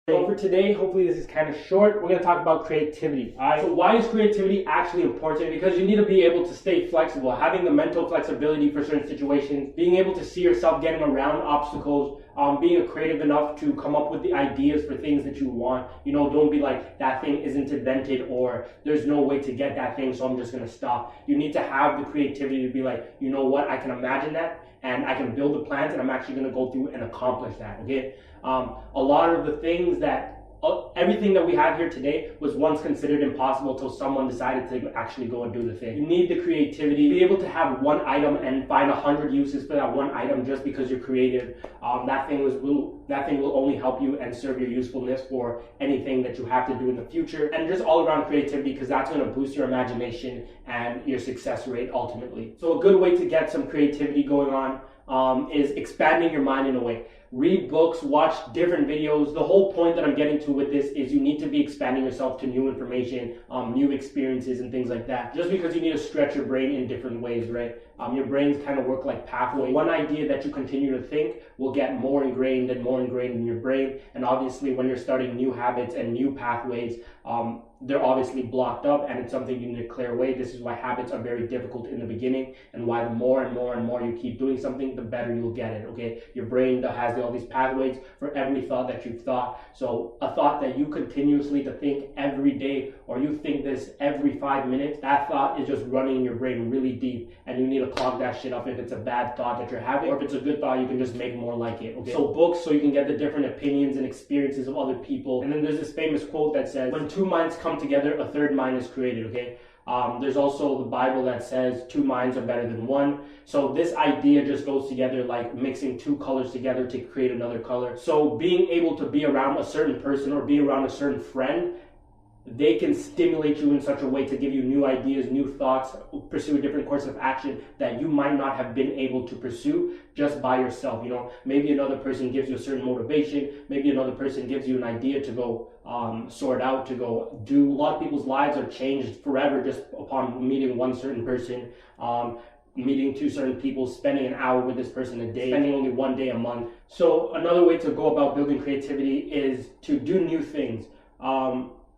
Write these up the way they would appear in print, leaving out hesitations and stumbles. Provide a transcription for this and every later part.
So for today, hopefully this is kind of short, we're going to talk about creativity. Alright, so why is creativity actually important? Because you need to be able to stay flexible, having the mental flexibility for certain situations, being able to see yourself getting around obstacles, being creative enough to come up with the ideas for things that you want. You know, don't be like, that thing isn't invented, or there's no way to get that thing, so I'm just going to stop. You need to have the creativity to be like, you know what, I can imagine that, and I can build the plans, and I'm actually going to go through and accomplish that, okay? A lot of the things that everything that we have here today was once considered impossible until someone decided to actually go and do the thing. You need the creativity, be able to have one item and find 100 uses for that one item just because you're creative. That thing will only help you and serve your usefulness for anything that you have to do in the future, and just all around creativity, because that's going to boost your imagination and your success rate ultimately. So a good way to get some creativity going on is expanding your mind in a way. Read books, watch different videos. The whole point that I'm getting to with this is you need to be expanding yourself to new information, new experiences and things like that. Just because you need to stretch your brain in different ways, right? Your brains kind of work like pathways. One idea that you continue to think will get more ingrained in your brain. And obviously when you're starting new habits and new pathways, they're obviously blocked up, and it's something you need to clear away. This is why habits are very difficult in the beginning, and why the more and more and more you keep doing something, the better you'll get it, okay? Your brain has all these pathways for every thought that you've thought. So a thought that you continuously to think every day, or you think this every 5 minutes, that thought is just running in your brain really deep, and you need to clog that shit up if it's a bad thought that you're having, or if it's a good thought, you can just make more like it, okay? So books, so you can get the different opinions and experiences of other people. And then there's this famous quote that says, when two minds come together, a third mind is created, okay? There's also the Bible that says two minds are better than one. So this idea just goes together like mixing two colors together to create another color. So being able to be around a certain person or be around a certain friend, they can stimulate you in such a way to give you new ideas, new thoughts, pursue a different course of action that you might not have been able to pursue just by yourself. You know, maybe another person gives you a certain motivation, maybe another person gives you an idea to go sort out, to go do. A lot of people's lives are changed forever just upon meeting one certain person, meeting two certain people, spending an hour with this person a day, spending only one day a month. So another way to go about building creativity is to do new things.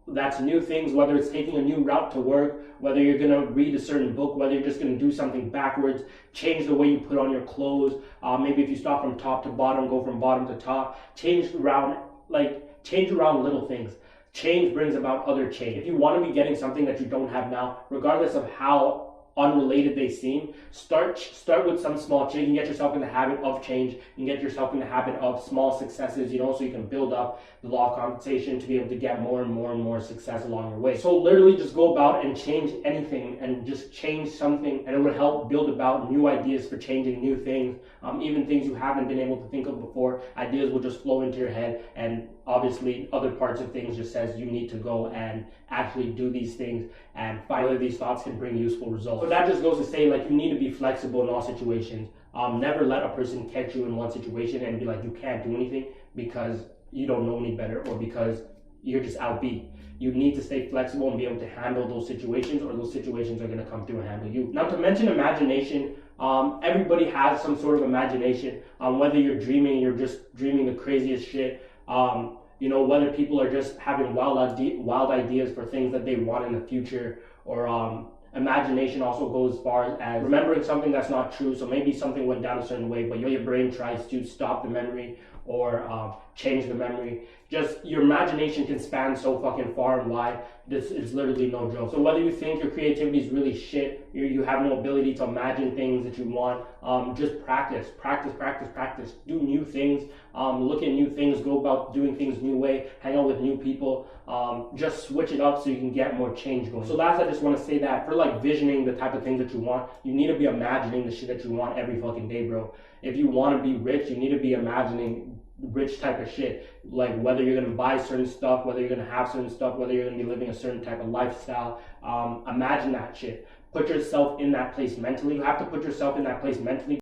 That's new things, whether it's taking a new route to work, whether you're going to read a certain book, whether you're just going to do something backwards, change the way you put on your clothes. Maybe if you start from top to bottom, go from bottom to top, change around little things. Change brings about other change. If you want to be getting something that you don't have now, regardless of how unrelated they seem, start with some small change. You can get yourself in the habit of change. You can get yourself in the habit of small successes, you know, so you can build up the law of compensation to be able to get more and more and more success along your way. So literally just go about and change anything, and just change something, and it would help build about new ideas for changing new things. Even things you haven't been able to think of before, ideas will just flow into your head, and obviously other parts of things just says you need to go and actually do these things and find whether these thoughts can bring useful results. So that just goes to say, like, you need to be flexible in all situations. Never let a person catch you in one situation and be like, you can't do anything because you don't know any better, or because you're just outbeat. You need to stay flexible and be able to handle those situations, or those situations are going to come through and handle you. Now, to mention imagination, everybody has some sort of imagination. Whether you're dreaming, you're just dreaming the craziest shit. You know, whether people are just having wild ideas for things that they want in the future, or imagination also goes as far as remembering something that's not true. So maybe something went down a certain way, but your brain tries to stop the memory or change the memory. Just your imagination can span so fucking far and wide. This is literally no joke. So whether you think your creativity is really shit, you have no ability to imagine things that you want, just practice. Do new things, look at new things, go about doing things new way, hang out with new people, just switch it up so you can get more change going. So last, I just want to say that for like visioning the type of things that you want, you need to be imagining the shit that you want every fucking day, bro. If you want to be rich, you need to be imagining rich type of shit, like whether you're going to buy certain stuff, whether you're going to have certain stuff, whether you're going to be living a certain type of lifestyle. Imagine that shit. Put yourself in that place mentally. You have to put yourself in that place mentally.